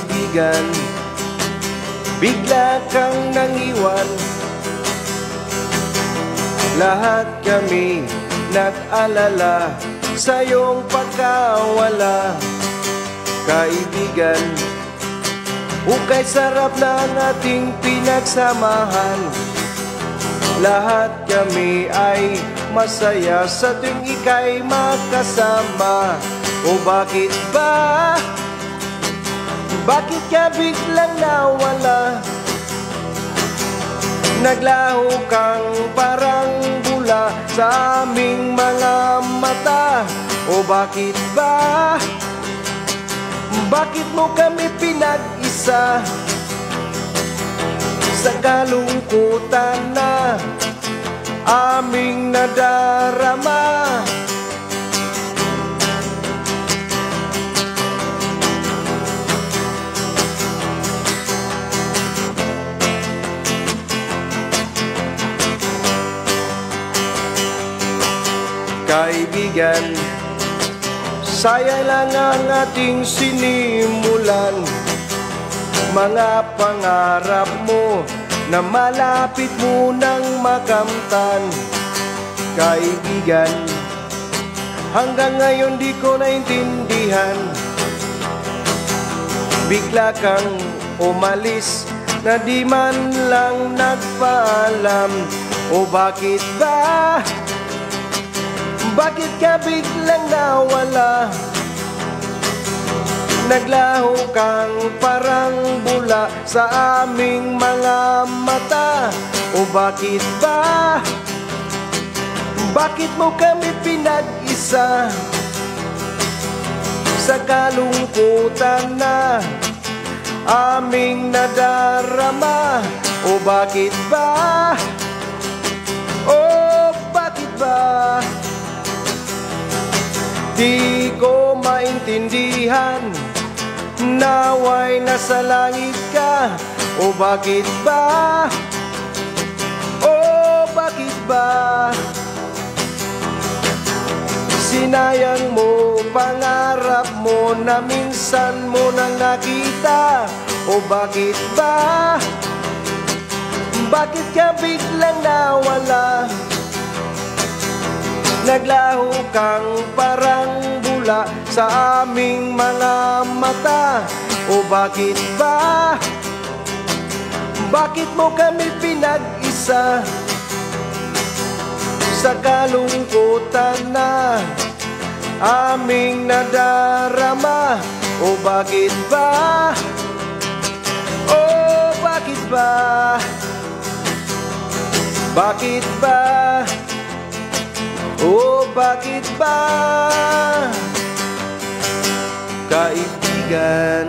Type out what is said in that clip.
kaibigan, bigla kang nangiwan. Lahat kami nag-alala sa iyong pagkawala. Kaibigan, hukay sarap ng ating pinagsamahan. Lahat kami ay masaya sa tuwing ika'y makasama. O bakit ba? Bakit ka biglang nawala? Naglaho kang parang bula sa aming mga mata. O bakit ba? Bakit mo kami pinag-isa sa kalungkutan na aming nadarama? Kaibigan, sayang lang ang ating sinimulan. Mga pangarap mo na malapit mo nang makamtan. Kaibigan, hanggang ngayon di ko naintindihan. Bigla kang umalis na di man lang nagpaalam. O bakit ba? Bakit ka biglang nawala? Naglaho kang parang bula sa aming mga mata. O bakit ba? Bakit mo kami pinag-isa sa kalungkutan na aming nadarama? O bakit ba? O bakit ba? Di ko maintindihan, naway nasa langit ka. O bakit ba? O bakit ba? Sinayang mo pangarap mo na minsan mo nang nakita. O bakit ba? Bakit ka biglang nawala? Naglaho kang parang bula sa aming mga mata. O bakit ba? Bakit mo kami pinag-isa sa kalungkutan na aming nadarama? O bakit ba? O bakit ba? Bakit ba? O bakit ba? Kaibigan.